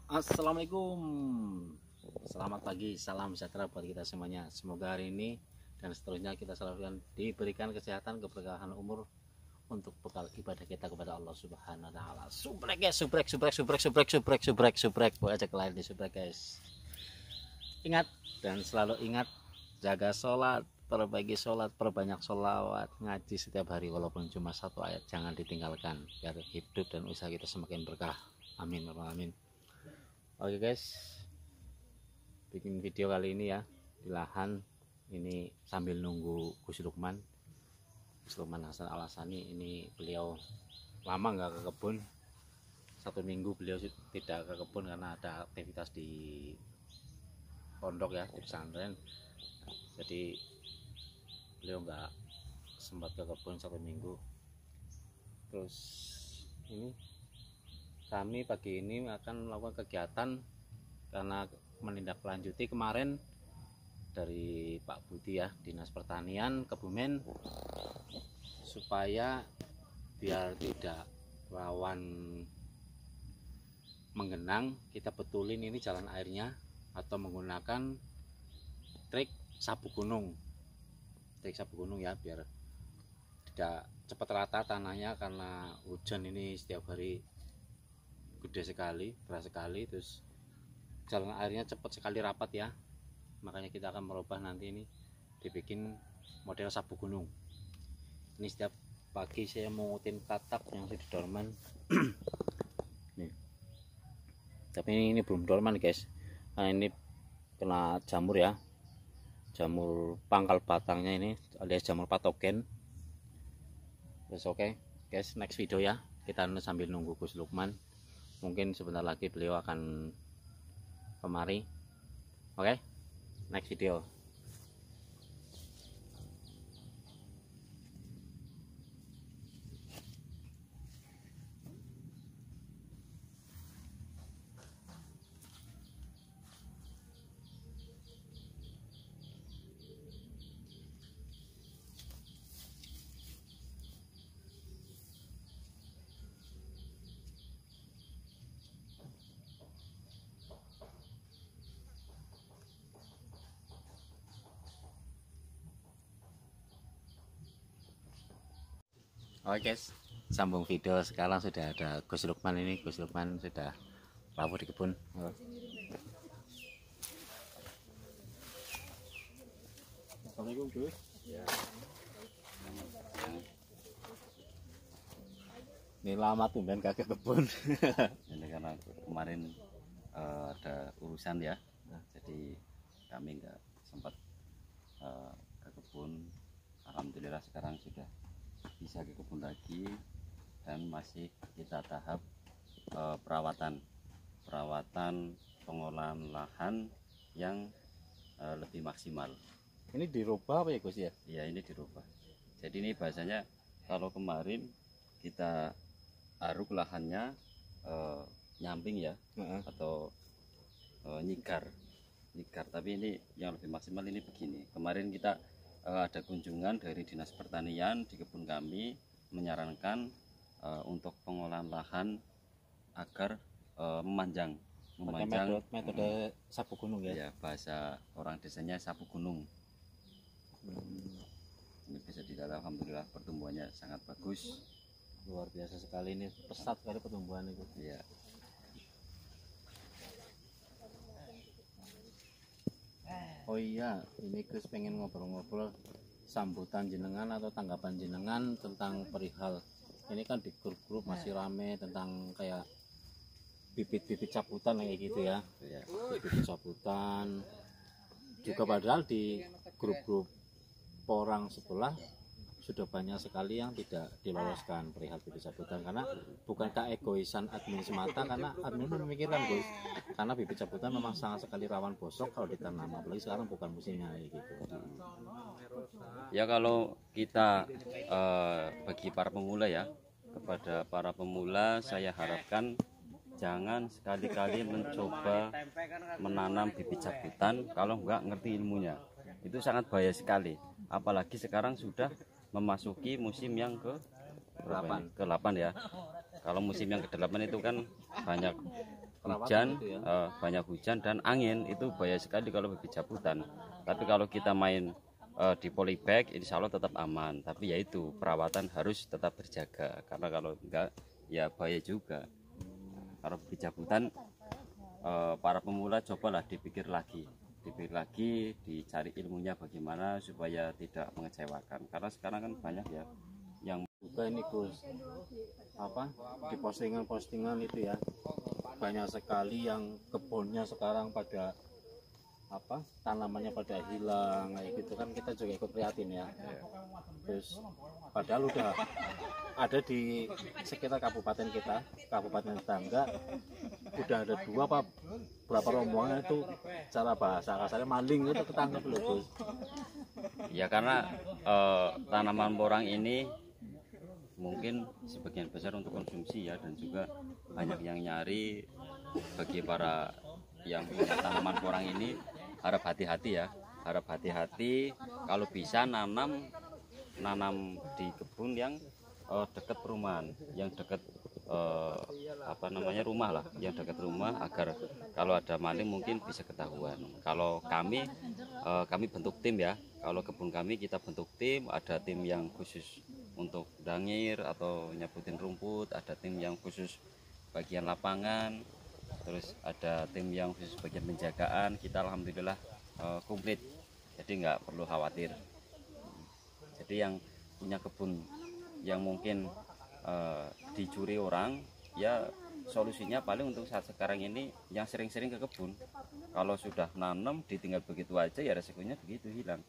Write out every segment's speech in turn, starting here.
Assalamualaikum, selamat pagi, salam sejahtera buat kita semuanya. Semoga hari ini dan seterusnya kita selalu diberikan kesehatan, keberkahan umur untuk bekal ibadah kita kepada Allah Subhanahu wa taala. Subrek guys, subrek. Boleh aja kelain di subrek guys. Ingat dan selalu ingat, jaga sholat, perbanyak sholawat, ngaji setiap hari walaupun cuma satu ayat, jangan ditinggalkan biar hidup dan usaha kita semakin berkah. Amin, amin. Oke guys, bikin video kali ini ya di lahan ini sambil nunggu Gus Lukman Hasan Al-Asani. Ini beliau lama nggak ke kebun, 1 minggu beliau tidak ke kebun karena ada aktivitas di pondok ya, di pesantren. Jadi beliau nggak sempat ke kebun 1 minggu. Terus ini kami pagi ini akan melakukan kegiatan karena menindaklanjuti kemarin dari Pak Budi ya, Dinas Pertanian Kebumen, supaya biar tidak rawan menggenang, kita betulin ini jalan airnya atau menggunakan trik sapu gunung ya, biar tidak cepat rata tanahnya karena hujan ini setiap hari gede sekali, beras sekali, terus jalan airnya cepat sekali rapat ya. Makanya kita akan merubah nanti ini dibikin model sapu gunung. Ini setiap pagi saya mengutin katak yang sudah dorman. Nih. Tapi ini belum dorman guys, nah ini kena jamur ya, jamur pangkal batangnya ini alias jamur patogen. Terus oke guys, next video ya, kita sambil nunggu Gus Lukman. Mungkin sebentar lagi beliau akan kemari. Oke, next video. Oke guys, sambung video. Sekarang sudah ada Gus Lukman. Ini Gus Lukman sudah rawuh di kebun. Assalamualaikum Gus. Ya. Ini lama tumben kagak kebun. Ini karena kemarin ada urusan ya, jadi kami nggak sempat ke kebun. Alhamdulillah sekarang sudah bisa ke kebun lagi, dan masih kita tahap perawatan pengolahan lahan yang lebih maksimal. Ini dirubah apa ya Gus ya? Ya, ini dirubah. Jadi ini bahasanya kalau kemarin kita aruk lahannya nyamping ya, atau nyigar, tapi ini yang lebih maksimal ini begini. Kemarin kita ada kunjungan dari Dinas Pertanian di kebun kami menyarankan untuk pengolahan lahan agar memanjang metode sapu gunung ya. Ya, bahasa orang desanya sapu gunung. Ini bisa dilihat, alhamdulillah pertumbuhannya sangat bagus, Luar biasa sekali, ini pesat sekali pertumbuhan itu. ya. Oh iya, ini Gus pengen ngobrol-ngobrol sambutan jenengan atau tanggapan jenengan tentang perihal ini kan di grup-grup masih rame tentang kayak bibit-bibit cabutan kayak gitu ya. Bibit cabutan juga, padahal di grup-grup orang sebelah sudah banyak sekali yang tidak diloloskan perihal bibit cabutan, karena bukan keegoisan admin semata, karena admin memikirkan Gus, karena bibit cabutan memang sangat sekali rawan bosok kalau ditanam, apalagi sekarang bukan musimnya gitu. Ya, kalau kita bagi para pemula ya, kepada para pemula saya harapkan jangan sekali-kali mencoba menanam bibit cabutan kalau nggak ngerti ilmunya. Itu sangat bahaya sekali, apalagi sekarang sudah memasuki musim yang ke-8 ya. Kalau musim yang ke-8 itu kan banyak hujan, banyak hujan dan angin, itu bahaya sekali kalau bibit jabutan. Tapi kalau kita main di polybag, insya Allah tetap aman. Tapi ya itu, perawatan harus tetap berjaga, karena kalau enggak ya bahaya juga. Kalau bibit jabutan, para pemula cobalah dipikir lagi, dicari ilmunya bagaimana supaya tidak mengecewakan. Karena sekarang kan banyak ya yang juga ini Gus, apa di postingan itu ya, banyak sekali yang kebunnya sekarang pada apa tanamannya pada hilang kayak gitu kan, kita juga ikut prihatin ya. Terus padahal udah ada di sekitar kabupaten kita, kabupaten tetangga, udah ada 2 apa berapa rombongan itu, cara bahasa kasarnya maling itu ketangkep loh Gus. Ya karena tanaman porang ini mungkin sebagian besar untuk konsumsi ya, dan juga banyak yang nyari. Bagi para yang punya tanaman porang ini harap hati-hati ya, harap hati-hati kalau bisa nanam di kebun yang dekat perumahan, yang dekat rumah lah, yang dekat rumah, agar kalau ada maling mungkin bisa ketahuan. Kalau kami bentuk tim ya, kalau kebun kami kita bentuk tim, ada tim yang khusus untuk dangir atau nyabutin rumput, ada tim yang khusus bagian lapangan, terus ada tim yang khusus bagian penjagaan. Kita alhamdulillah komplit, jadi nggak perlu khawatir. Jadi yang punya kebun yang mungkin dicuri orang, ya solusinya paling untuk saat sekarang ini yang sering-sering ke kebun. Kalau sudah nanam ditinggal begitu aja ya resikonya begitu hilang.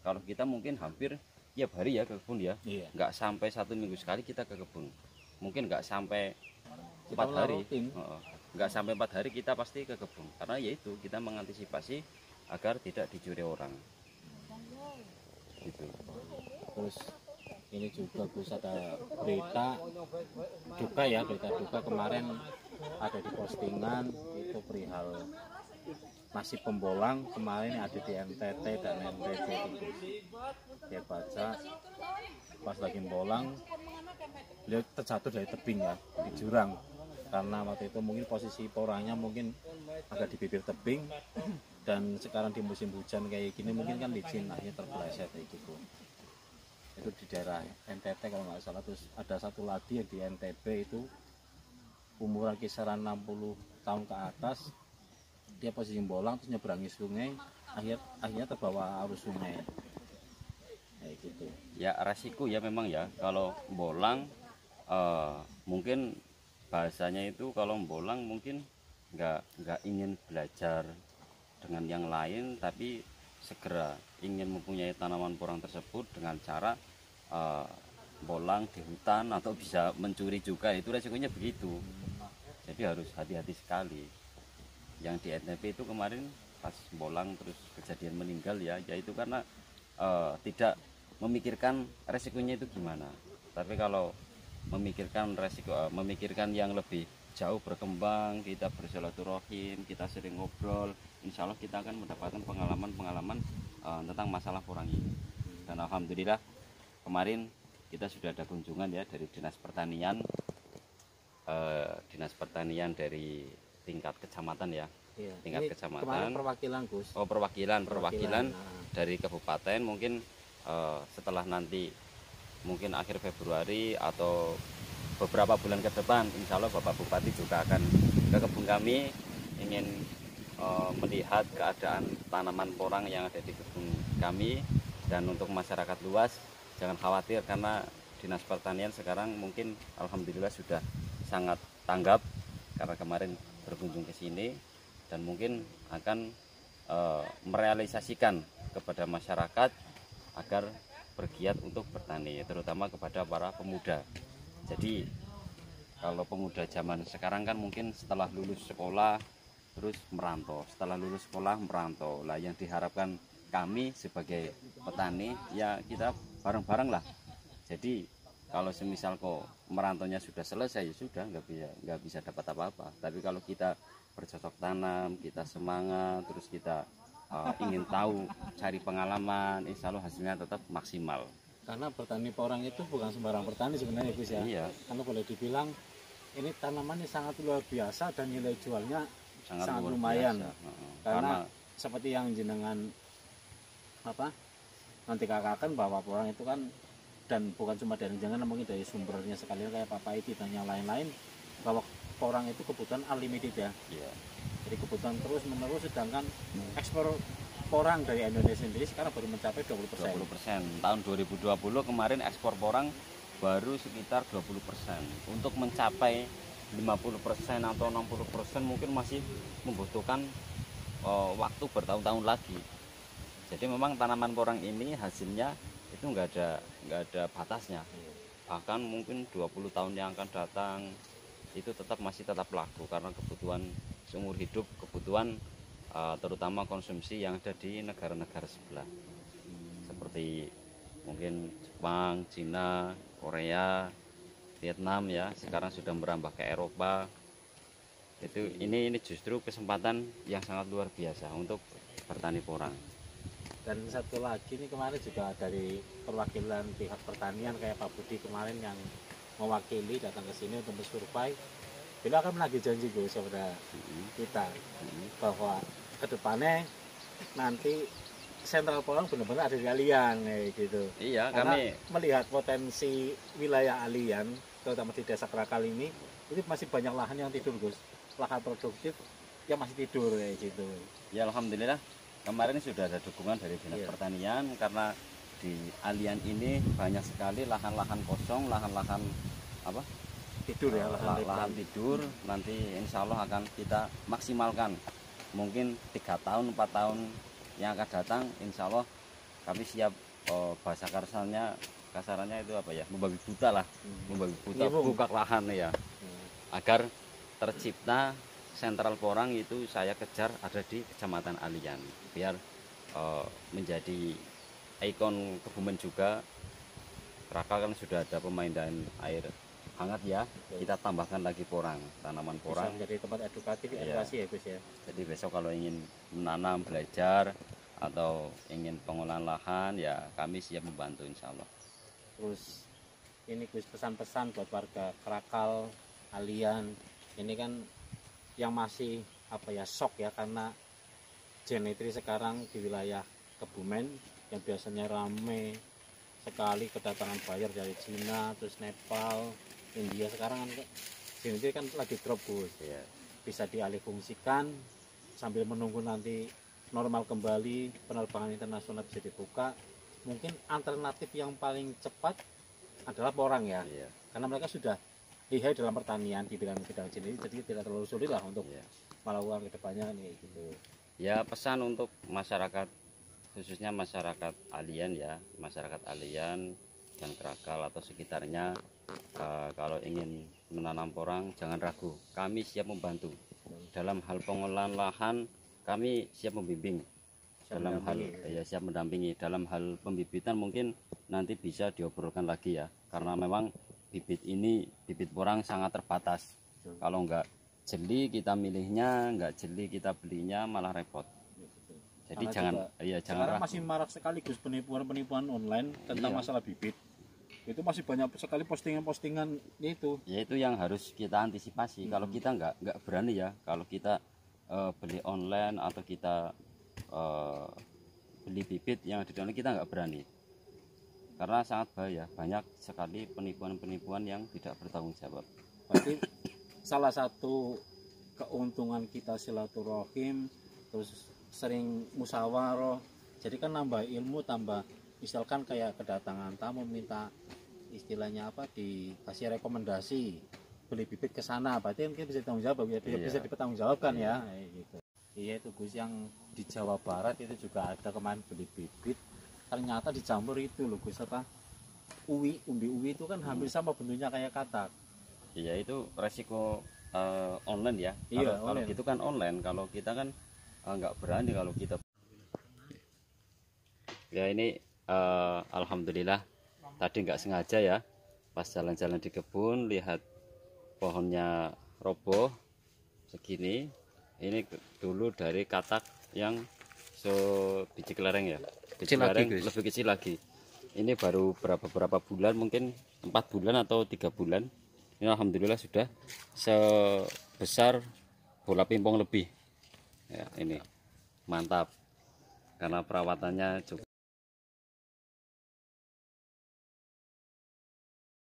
Kalau kita mungkin hampir tiap hari ya ke kebun ya, nggak sampai 1 minggu sekali kita ke kebun, mungkin nggak sampai 4 hari, nggak sampai 4 hari kita pasti ke kebun, karena yaitu kita mengantisipasi agar tidak dicuri orang gitu. Terus ini juga Gus, ada berita duka kemarin ada di postingan itu perihal nasib pembolang kemarin ada di NTT dan NTB itu. Dia baca pas lagi bolang, beliau terjatuh dari tebing ya, di jurang, karena waktu itu mungkin posisi porangnya mungkin agak di bibir tebing, dan sekarang di musim hujan kayak gini mungkin kan licin, akhirnya terpeleset kayak gitu. Itu di daerah NTT kalau nggak salah. Terus ada satu lagi yang di NTB itu umuran kisaran 60 tahun ke atas, dia posisi bolang terus nyeberangi sungai, akhirnya terbawa arus sungai kayak gitu. Ya resiko ya memang ya, kalau bolang mungkin bahasanya itu kalau bolang mungkin nggak ingin belajar dengan yang lain, tapi segera ingin mempunyai tanaman porang tersebut dengan cara bolang di hutan atau bisa mencuri juga, itu resikonya begitu. Jadi harus hati-hati sekali. Yang di NTP itu kemarin pas bolang terus kejadian meninggal ya, yaitu karena tidak memikirkan resikonya itu gimana. Tapi kalau memikirkan yang lebih jauh berkembang, kita bersilaturahim, kita sering ngobrol, insya Allah kita akan mendapatkan pengalaman tentang masalah porang ini. Dan alhamdulillah kemarin kita sudah ada kunjungan ya dari dinas pertanian dari tingkat kecamatan ya. Iya. Tingkat Ini kecamatan. Kemarin perwakilan Gus. Oh perwakilan dari kabupaten. Mungkin setelah nanti mungkin akhir Februari atau beberapa bulan ke depan, insya Allah Bapak Bupati juga akan ke kebun kami, ingin melihat keadaan tanaman porang yang ada di kebun kami. Dan untuk masyarakat luas jangan khawatir, karena dinas pertanian sekarang mungkin alhamdulillah sudah sangat tanggap karena kemarin berkunjung ke sini, dan mungkin akan merealisasikan kepada masyarakat agar bergiat untuk bertani, terutama kepada para pemuda. Jadi kalau pemuda zaman sekarang kan mungkin setelah lulus sekolah terus merantau, lah yang diharapkan kami sebagai petani ya kita bareng-bareng lah. Jadi kalau semisal kok merantaunya sudah selesai ya sudah, nggak bisa dapat apa-apa. Tapi kalau kita bercocok tanam, kita semangat, terus kita ingin tahu, cari pengalaman, insya Allah hasilnya tetap maksimal. Karena bertani porang itu bukan sembarang bertani sebenarnya Gus ya. Iya. Karena boleh dibilang ini tanamannya sangat luar biasa dan nilai jualnya sangat luar lumayan. biasa. Karena seperti yang jenengan apa nanti katakan bahwa porang itu kan, dan bukan cuma dari jenengan, mungkin dari sumbernya sekalian kayak Papa itu dan yang lain-lain, bahwa porang itu kebutuhan unlimited ya. Iya. Jadi kebutuhan terus menerus, sedangkan ekspor porang dari Indonesia sendiri sekarang baru mencapai 20%. 20%. Tahun 2020 kemarin ekspor porang baru sekitar 20%. Untuk mencapai 50% atau 60% mungkin masih membutuhkan waktu bertahun-tahun lagi. Jadi memang tanaman porang ini hasilnya itu nggak ada batasnya. Bahkan mungkin 20 tahun yang akan datang itu masih tetap laku, karena kebutuhan seumur hidup, kebutuhan terutama konsumsi yang ada di negara-negara sebelah, seperti mungkin Jepang, Cina, Korea, Vietnam ya, sekarang sudah merambah ke Eropa. Ini justru kesempatan yang sangat luar biasa untuk bertani porang. Dan satu lagi nih, kemarin juga dari perwakilan pihak pertanian kayak Pak Budi kemarin yang mewakili datang ke sini untuk mensurvei, beliau akan menagih janji Gus kepada kita bahwa kedepannya nanti sentral porang benar-benar ada di Alian gitu. Iya, karena kami melihat potensi wilayah Alian, terutama di desa Krakal ini, itu masih banyak lahan yang tidur Gus, lahan produktif yang masih tidur gitu. Ya alhamdulillah kemarin sudah ada dukungan dari Dinas Pertanian, karena di Alian ini banyak sekali lahan-lahan kosong, lahan-lahan apa? Tidur ya, lahan tidur. Nanti insya Allah akan kita maksimalkan. Mungkin 3 tahun 4 tahun yang akan datang, insya Allah kami siap. Bahasa kasarannya itu apa ya, membabi buta lah, membabi buta, buka lahan ya, agar tercipta sentral porang itu saya kejar ada di Kecamatan Alian, biar menjadi ikon Kebumen juga. Krakal kan sudah ada pemandian air hangat ya, kita tambahkan lagi porang, tanaman porang. Bisa menjadi tempat edukatif, edukasi ya Gus ya. Jadi besok kalau ingin menanam, belajar, atau ingin pengolahan lahan ya kami siap membantu insya Allah. Terus ini Gus, pesan-pesan buat warga Krakal, Alian, ini kan yang masih apa ya, shock ya, karena genetri sekarang di wilayah Kebumen yang biasanya rame sekali kedatangan buyer dari Cina, terus Nepal, India, sekarang kan genetri kan lagi drop Gus. Bisa dialihfungsikan sambil menunggu nanti normal kembali, penerbangan internasional bisa dibuka. Mungkin alternatif yang paling cepat adalah porang ya, karena mereka sudah lihai dalam pertanian di bidang-bidang ini, jadi tidak terlalu sulit lah untuk melakukan kedepannya nih gitu. Ya pesan untuk masyarakat, khususnya masyarakat Alian ya, masyarakat Alian dan Krakal atau sekitarnya, kalau ingin menanam porang jangan ragu, kami siap membantu dalam hal pengolahan lahan. Kami siap membimbing dalam hal siap mendampingi dalam hal pembibitan. Mungkin nanti bisa diobrolkan lagi ya, karena memang bibit porang sangat terbatas. Kalau enggak jeli kita milihnya, enggak jeli kita belinya, malah repot. Jadi jangan ragu. Masih marak sekali Gus penipuan online tentang masalah bibit. Itu masih banyak sekali postingan-postingan itu. Ya itu yang harus kita antisipasi. Kalau kita enggak berani ya, kalau kita beli online atau kita beli bibit yang di online, kita nggak berani, karena sangat bahaya. Banyak sekali penipuan-penipuan yang tidak bertanggung jawab. Berarti salah satu keuntungan kita silaturahim, terus sering musyawarah, jadi kan nambah ilmu, tambah misalkan kayak kedatangan tamu minta istilahnya apa, dikasih rekomendasi beli bibit ke sana, berarti mungkin bisa ditanggung jawab, bisa dipertanggungjawabkan ya gitu. Iya itu Gus, yang di Jawa Barat itu juga ada kemarin beli bibit, ternyata dicampur itu loh Gus, apa umbi uwi itu kan hampir sama bentuknya kayak katak. Iya itu resiko online ya. Kalau gitu kan online, kalau kita kan nggak berani kalau kita. Ya ini alhamdulillah tadi nggak sengaja ya, pas jalan-jalan di kebun lihat pohonnya roboh segini. Ini dulu dari katak yang biji kelereng ya, biji kelereng lebih kecil lagi. Ini baru berapa bulan, mungkin 4 bulan atau 3 bulan Ini alhamdulillah sudah sebesar bola pingpong lebih. Ya, ini mantap karena perawatannya cukup